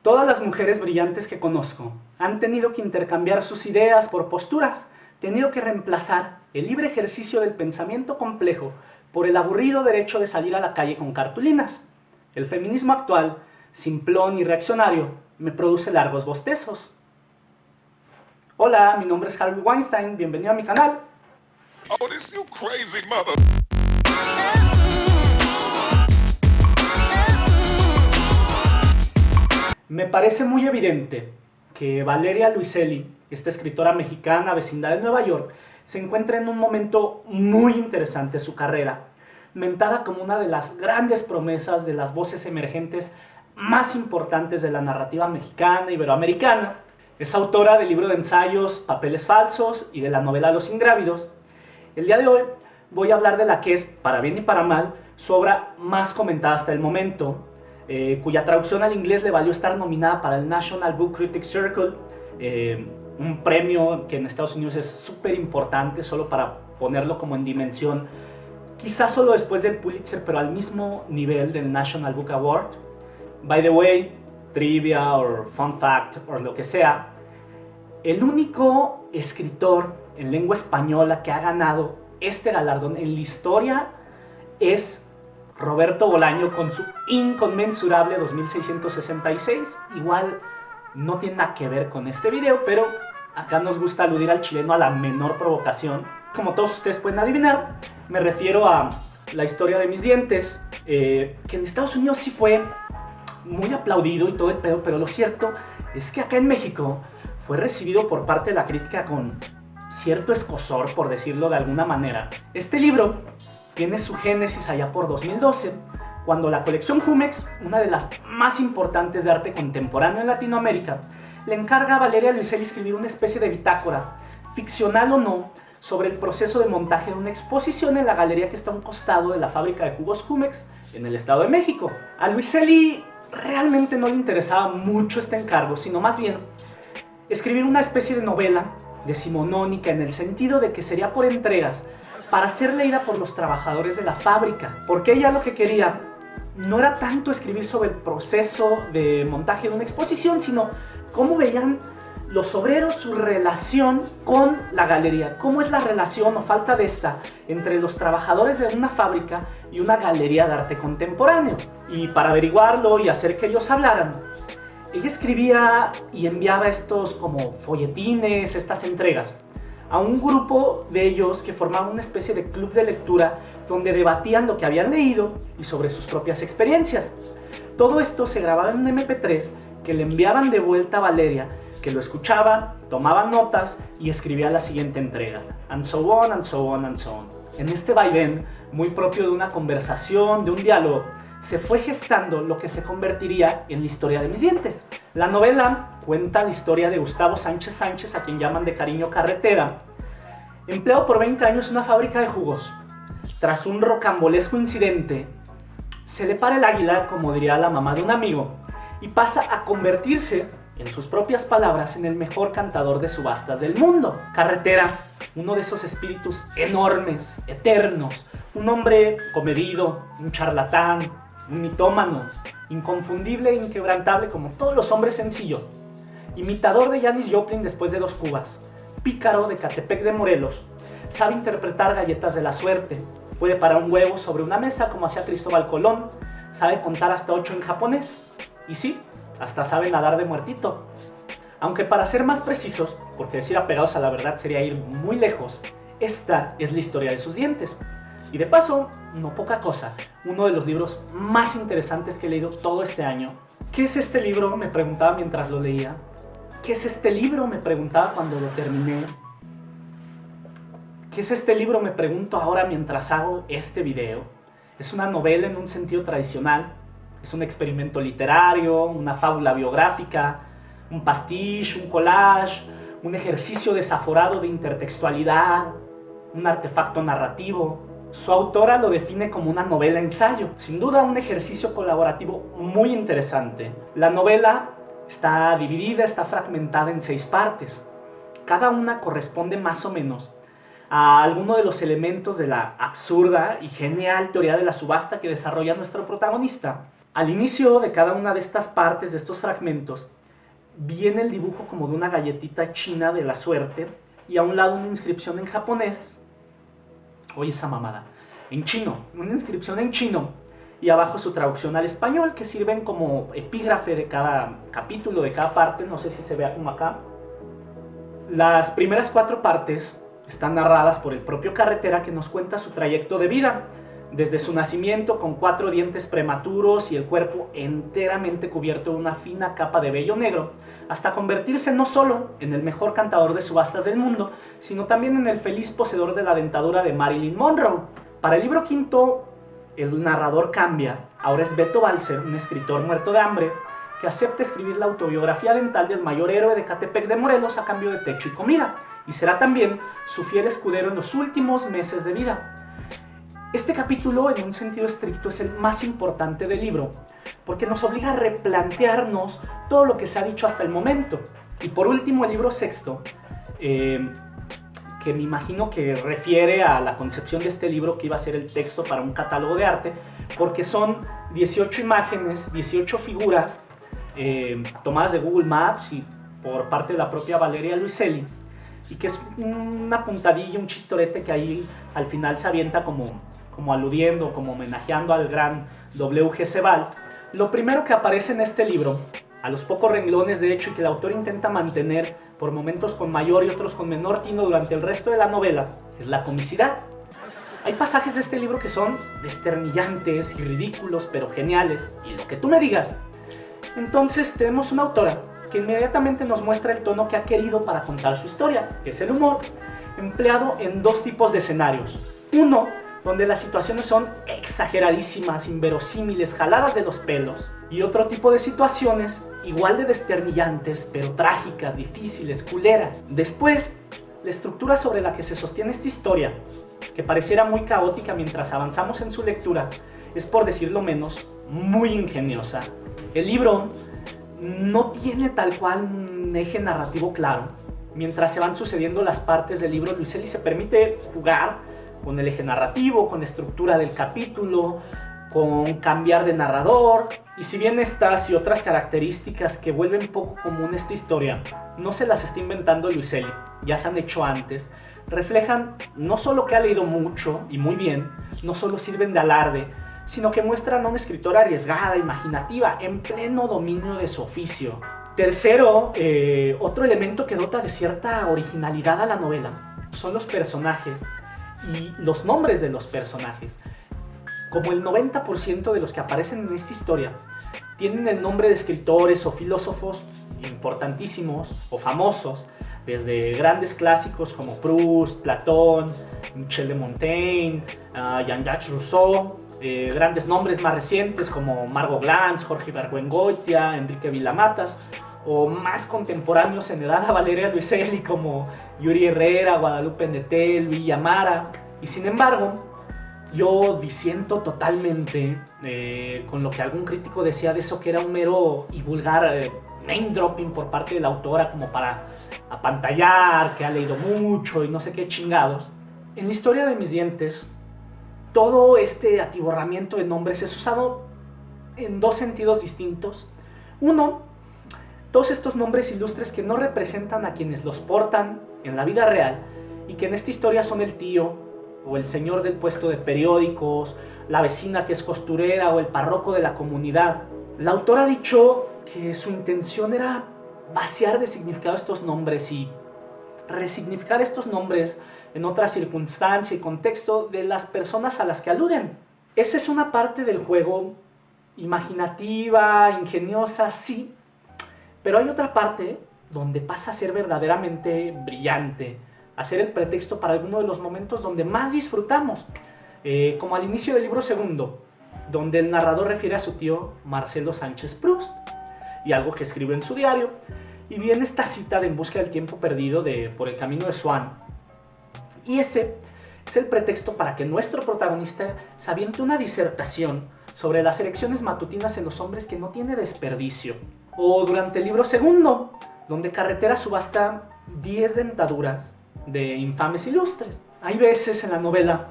Todas las mujeres brillantes que conozco han tenido que intercambiar sus ideas por posturas, tenido que reemplazar el libre ejercicio del pensamiento complejo por el aburrido derecho de salir a la calle con cartulinas. El feminismo actual, simplón y reaccionario, me produce largos bostezos. Hola, mi nombre es Harvey Weinstein, bienvenido a mi canal. Oh, this you crazy mother. Me parece muy evidente que Valeria Luiselli, esta escritora mexicana vecindad de Nueva York, se encuentra en un momento muy interesante de su carrera, mentada como una de las grandes promesas de las voces emergentes más importantes de la narrativa mexicana e iberoamericana. Es autora del libro de ensayos Papeles Falsos y de la novela Los Ingrávidos. El día de hoy voy a hablar de la que es, para bien y para mal, su obra más comentada hasta el momento, cuya traducción al inglés le valió estar nominada para el National Book Critics Circle, un premio que en Estados Unidos es súper importante, solo para ponerlo como en dimensión, quizás solo después del Pulitzer, pero al mismo nivel del National Book Award. By the way, trivia o fun fact o lo que sea, el único escritor en lengua española que ha ganado este galardón en la historia es Roberto Bolaño con su inconmensurable 2666. Igual no tiene nada que ver con este video, pero acá nos gusta aludir al chileno a la menor provocación. Como todos ustedes pueden adivinar, me refiero a La historia de mis dientes, que en Estados Unidos sí fue muy aplaudido y todo el pedo, pero lo cierto es que acá en México fue recibido por parte de la crítica con cierto escozor, por decirlo de alguna manera. Este libro tiene su génesis allá por 2012, cuando la colección Jumex, una de las más importantes de arte contemporáneo en Latinoamérica, le encarga a Valeria Luiselli escribir una especie de bitácora, ficcional o no, sobre el proceso de montaje de una exposición en la galería que está a un costado de la fábrica de jugos Jumex en el Estado de México. A Luiselli realmente no le interesaba mucho este encargo, sino más bien escribir una especie de novela decimonónica, en el sentido de que sería por entregas, para ser leída por los trabajadores de la fábrica, porque ella lo que quería no era tanto escribir sobre el proceso de montaje de una exposición, sino cómo veían los obreros su relación con la galería, cómo es la relación o falta de esta entre los trabajadores de una fábrica y una galería de arte contemporáneo. Y para averiguarlo y hacer que ellos hablaran, ella escribía y enviaba estos como folletines, estas entregas, a un grupo de ellos que formaban una especie de club de lectura donde debatían lo que habían leído y sobre sus propias experiencias. Todo esto se grababa en un MP3 que le enviaban de vuelta a Valeria, que lo escuchaba, tomaba notas y escribía la siguiente entrega. And so on, and so on, and so on. En este vaivén, muy propio de una conversación, de un diálogo, se fue gestando lo que se convertiría en La historia de mis dientes. La novela cuenta la historia de Gustavo Sánchez Sánchez, a quien llaman de cariño Carretera, empleado por 20 años en una fábrica de jugos. Tras un rocambolesco incidente, se le para el águila, como diría la mamá de un amigo, y pasa a convertirse, en sus propias palabras, en el mejor cantador de subastas del mundo. Carretera, uno de esos espíritus enormes, eternos, un hombre comedido, un charlatán, un mitómano, inconfundible e inquebrantable como todos los hombres sencillos, imitador de Janis Joplin después de 2 cubas, pícaro de Catepec de Morelos, sabe interpretar galletas de la suerte, puede parar un huevo sobre una mesa como hacía Cristóbal Colón, sabe contar hasta 8 en japonés, y sí, hasta sabe nadar de muertito. Aunque para ser más precisos, porque decir apegados a la verdad sería ir muy lejos, esta es la historia de sus dientes. Y de paso, no poca cosa, uno de los libros más interesantes que he leído todo este año. ¿Qué es este libro?, me preguntaba mientras lo leía. ¿Qué es este libro?, me preguntaba cuando lo terminé. ¿Qué es este libro?, me pregunto ahora mientras hago este video. Es una novela en un sentido tradicional. Es un experimento literario, una fábula biográfica, un pastiche, un collage, un ejercicio desaforado de intertextualidad, un artefacto narrativo. Su autora lo define como una novela-ensayo, sin duda un ejercicio colaborativo muy interesante. La novela está dividida, está fragmentada en 6 partes. Cada una corresponde más o menos a alguno de los elementos de la absurda y genial teoría de la subasta que desarrolla nuestro protagonista. Al inicio de cada una de estas partes, de estos fragmentos, viene el dibujo como de una galletita china de la suerte y a un lado una inscripción en japonés. Oye, esa mamada. En chino. Una inscripción en chino y abajo su traducción al español, que sirven como epígrafe de cada capítulo, de cada parte. No sé si se vea como acá. Las primeras 4 partes están narradas por el propio Carretera, que nos cuenta su trayecto de vida, desde su nacimiento con 4 dientes prematuros y el cuerpo enteramente cubierto de una fina capa de vello negro, hasta convertirse no solo en el mejor cantador de subastas del mundo, sino también en el feliz poseedor de la dentadura de Marilyn Monroe. Para el libro quinto, el narrador cambia. Ahora es Beto Balcer, un escritor muerto de hambre, que acepta escribir la autobiografía dental del mayor héroe de Catepec de Morelos a cambio de techo y comida, y será también su fiel escudero en los últimos meses de vida. Este capítulo, en un sentido estricto, es el más importante del libro, porque nos obliga a replantearnos todo lo que se ha dicho hasta el momento. Y por último, el libro sexto, que me imagino que refiere a la concepción de este libro, que iba a ser el texto para un catálogo de arte, porque son 18 imágenes, 18 figuras, tomadas de Google Maps y por parte de la propia Valeria Luiselli, y que es una puntadilla, un chistorete que ahí al final se avienta como aludiendo, como homenajeando al gran W.G. Sebald. Lo primero que aparece en este libro, a los pocos renglones de hecho, y que el autor intenta mantener por momentos con mayor y otros con menor tino durante el resto de la novela, es la comicidad. Hay pasajes de este libro que son desternillantes y ridículos, pero geniales, y lo que tú me digas. Entonces tenemos una autora que inmediatamente nos muestra el tono que ha querido para contar su historia, que es el humor, empleado en 2 tipos de escenarios. Uno, donde las situaciones son exageradísimas, inverosímiles, jaladas de los pelos. Y otro tipo de situaciones igual de desternillantes, pero trágicas, difíciles, culeras. Después, la estructura sobre la que se sostiene esta historia, que pareciera muy caótica mientras avanzamos en su lectura, es, por decirlo menos, muy ingeniosa. El libro no tiene tal cual un eje narrativo claro. Mientras se van sucediendo las partes del libro, Luiselli se permite jugar con el eje narrativo, con la estructura del capítulo, con cambiar de narrador. Y si bien estas y otras características que vuelven poco común esta historia no se las está inventando Luiselli, ya se han hecho antes, reflejan no solo que ha leído mucho y muy bien, no solo sirven de alarde, sino que muestran a una escritora arriesgada, imaginativa, en pleno dominio de su oficio. Tercero, otro elemento que dota de cierta originalidad a la novela son los personajes y los nombres de los personajes. Como el 90% de los que aparecen en esta historia tienen el nombre de escritores o filósofos importantísimos o famosos, desde grandes clásicos como Proust, Platón, Michel de Montaigne, Jean-Jacques Rousseau, grandes nombres más recientes como Margot Glantz, Jorge Ibargüengoitia, Enrique Vilamatas, o más contemporáneos en edad a Valeria Luiselli como Yuri Herrera, Guadalupe Nettel, Villa Mara. Y sin embargo, yo disiento totalmente con lo que algún crítico decía de eso, que era un mero y vulgar name dropping por parte de la autora como para apantallar, que ha leído mucho y no sé qué chingados. En la historia de Mis dientes, todo este atiborramiento de nombres es usado en 2 sentidos distintos. Uno, todos estos nombres ilustres que no representan a quienes los portan en la vida real y que en esta historia son el tío o el señor del puesto de periódicos, la vecina que es costurera o el párroco de la comunidad. La autora ha dicho que su intención era vaciar de significado estos nombres y resignificar estos nombres en otra circunstancia y contexto de las personas a las que aluden. Esa es una parte del juego imaginativa, ingeniosa, sí, pero hay otra parte donde pasa a ser verdaderamente brillante, a ser el pretexto para alguno de los momentos donde más disfrutamos, como al inicio del libro segundo, donde el narrador refiere a su tío Marcelo Sánchez Proust y algo que escribió en su diario, y viene esta cita de En busca del tiempo perdido de Por el camino de Swan. Y ese es el pretexto para que nuestro protagonista se aviente una disertación sobre las erecciones matutinas en los hombres que no tiene desperdicio. O durante el libro segundo, donde Carretera subasta 10 dentaduras de infames ilustres. Hay veces en la novela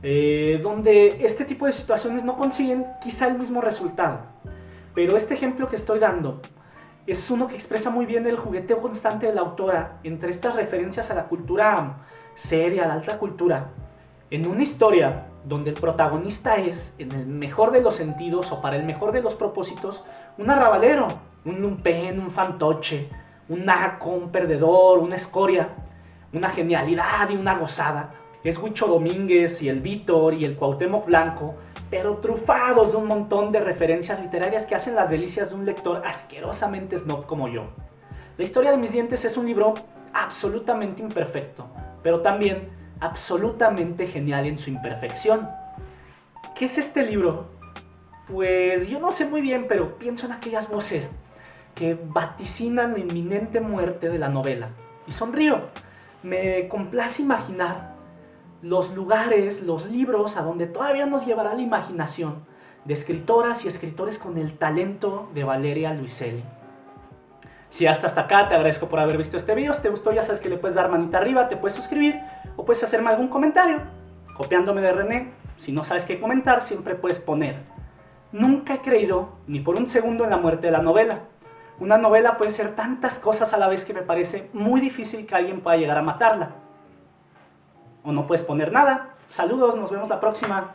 donde este tipo de situaciones no consiguen quizá el mismo resultado. Pero este ejemplo que estoy dando es uno que expresa muy bien el jugueteo constante de la autora entre estas referencias a la cultura seria, a la alta cultura, en una historia donde el protagonista es, en el mejor de los sentidos o para el mejor de los propósitos, un arrabalero, un lumpen, un fantoche, un naco, un perdedor, una escoria, una genialidad y una gozada. Es Huicho Domínguez y el Víctor y el Cuauhtémoc Blanco, pero trufados de un montón de referencias literarias que hacen las delicias de un lector asquerosamente snob como yo. La historia de mis dientes es un libro absolutamente imperfecto, pero también absolutamente genial en su imperfección. ¿Qué es este libro? Pues yo no sé muy bien, pero pienso en aquellas voces que vaticinan la inminente muerte de la novela. Y sonrío. Me complace imaginar los lugares, los libros a donde todavía nos llevará la imaginación de escritoras y escritores con el talento de Valeria Luiselli. Si hasta acá, te agradezco por haber visto este video. Si te gustó, ya sabes que le puedes dar manita arriba, te puedes suscribir o puedes hacerme algún comentario. Copiándome de René, si no sabes qué comentar, siempre puedes poner: nunca he creído ni por un segundo en la muerte de la novela. Una novela puede ser tantas cosas a la vez que me parece muy difícil que alguien pueda llegar a matarla. O no puedes poner nada. Saludos, nos vemos la próxima.